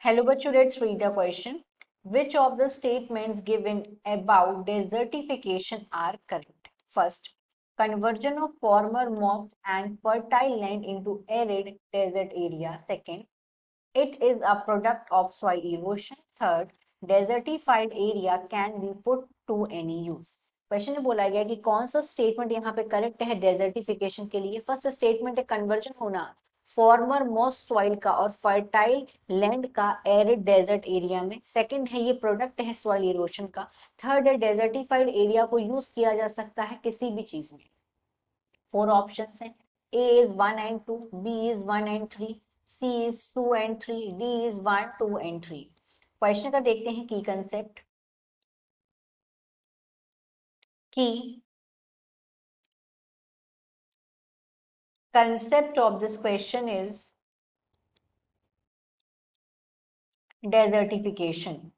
Hello, bachcho, let's read the question. Which of the statements given about desertification are correct? First, conversion of former moist and fertile land into arid desert area. Second, it is a product of soil erosion. Third, desertified area can be put to any use. Question में बोला गया कि कौन सा statement यहाँ पे correct है desertification के लिए। फर्स्ट स्टेटमेंट है कन्वर्जन होना फॉर्मर मोस्ट सॉइल का और फर्टाइल लैंड का एरिड डेजर्ट एरिया में। सेकंड है ये प्रोडक्ट है सॉइल इरोशन का। थर्ड है डेजर्टिफाइड एरिया को यूज किया जा सकता है किसी भी चीज में। फोर ऑप्शंस हैं। A is 1 and 2, B is 1 and 3, C is 2 and 3, D is 1 2 and 3। Question का देखते हैं की कंसेप्ट। की concept of this question is desertification.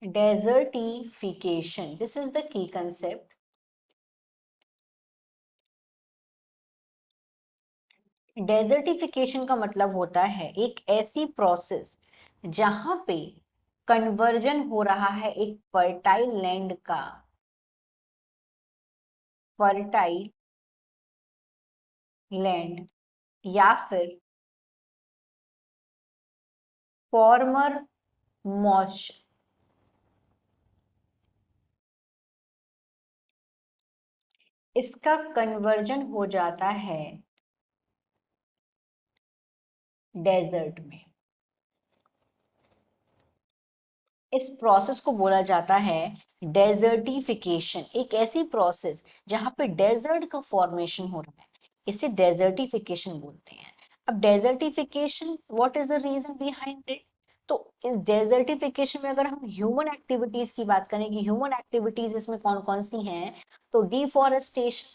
Desertification. This is the key concept. Desertification का मतलब होता है एक ऐसी प्रोसेस जहां पे कन्वर्जन हो रहा है एक फर्टाइल लैंड का फर्टाइल लैंड या फिर फॉर्मर मॉश इसका कन्वर्जन हो जाता है डेजर्ट में। इस प्रोसेस को बोला जाता है डेजर्टिफिकेशन। एक ऐसी प्रोसेस जहां पे डेजर्ट का फॉर्मेशन हो रहा है, इसे डेजर्टिफिकेशन बोलते हैं। अब desertification what is the reason behind it? तो इस डेजर्टिफिकेशन में अगर हम ह्यूमन एक्टिविटीज की बात करें कि ह्यूमन एक्टिविटीज इसमें कौन कौन सी हैं, तो डिफॉरेस्टेशन,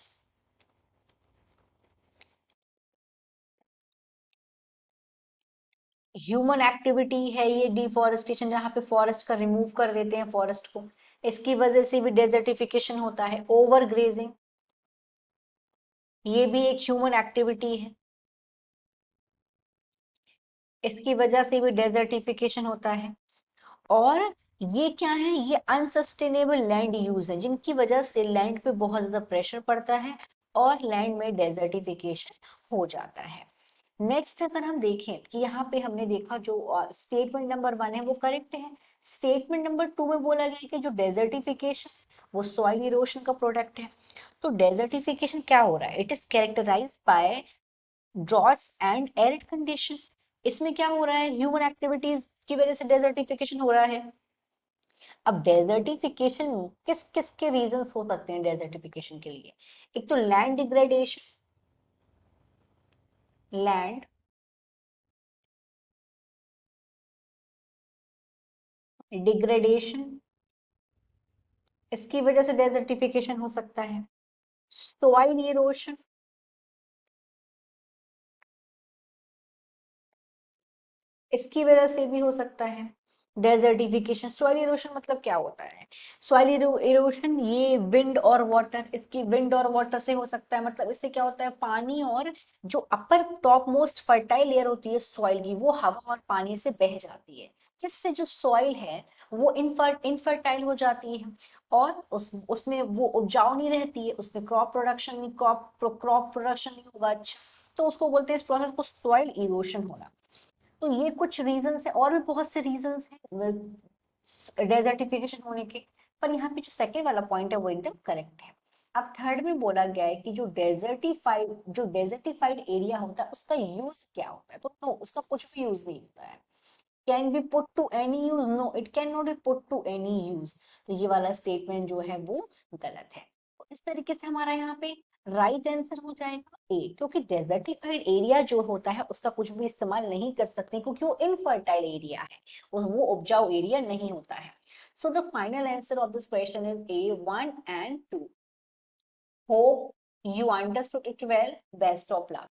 ह्यूमन एक्टिविटी है ये डिफॉरेस्टेशन, जहां पे फॉरेस्ट का रिमूव कर देते हैं फॉरेस्ट को। इसकी वजह से भी डेजर्टिफिकेशन होता है। ओवर ग्रेजिंग, ये भी एक ह्यूमन एक्टिविटी है, इसकी वजह से भी डेजर्टिफिकेशन होता है। और ये क्या है, ये अनसस्टेनेबल लैंड यूज है जिनकी वजह से लैंड पे बहुत ज्यादा प्रेशर पड़ता है और लैंड में डेजर्टिफिकेशन हो जाता है। नेक्स्ट अगर हम देखें कि यहाँ पे हमने देखा जो स्टेटमेंट नंबर 1 है वो करेक्ट है। स्टेटमेंट नंबर 2 में बोला गया कि जो डेजर्टिफिकेशन वो सॉइल इरोशन का प्रोडक्ट है। तो डेजर्टिफिकेशन क्या हो रहा है, it is characterised by droughts and arid condition. इसमें क्या हो रहा है, ह्यूमन एक्टिविटीज की वजह से डेजर्टिफिकेशन हो रहा है। अब डेजर्टिफिकेशन किस किस के रीजंस हो सकते हैं डेजर्टिफिकेशन के लिए? एक तो लैंड डिग्रेडेशन, लैंड डिग्रेडेशन, इसकी वजह से डेजर्टिफिकेशन हो सकता है। सॉइल इरोशन, इसकी वजह से भी हो सकता है डेजर्टिफिकेशन। सॉइल इरोशन मतलब क्या होता है? सॉइल इरोशन ये विंड और वाटर, इसकी विंड और वाटर से हो सकता है। मतलब इससे क्या होता है, पानी और जो अपर टॉप मोस्ट फर्टाइल लेयर होती है सॉइल की वो हवा और पानी से बह जाती है, जिससे जो सॉइल है वो इनफर्टाइल हो जाती है और उसमें वो उपजाऊ नहीं रहती है, उसमें क्रॉप प्रोडक्शन नहीं होगा अच्छा। तो उसको बोलते हैं इस प्रोसेस को सॉइल इरोशन होना। तो ये कुछ रीजंस है और भी बहुत से रीजंस हैं डेजर्टिफिकेशन होने के। पर यहाँ पे जो सेकेंड वाला पॉइंट है वो एकदम करेक्ट है। अब थर्ड में बोला गया है कि जो डेजर्टिफाइड एरिया होता है उसका यूज क्या होता है, तो नो, उसका कुछ भी यूज नहीं होता है। Can be put to any use? No, it can not be put to any use. तो ये वाला स्टेटमेंट जो है वो गलत है। तो इस तरीके से हमारा यहाँ पे राइट आंसर हो जाएगा ए, क्योंकि डेजर्टिफाइड एरिया जो होता है उसका कुछ भी इस्तेमाल नहीं कर सकते क्योंकि वो इनफर्टाइल एरिया है और वो उपजाऊ एरिया नहीं होता है। So the final answer of this question is a 1 and 2। Hope you understood it well. Best of luck.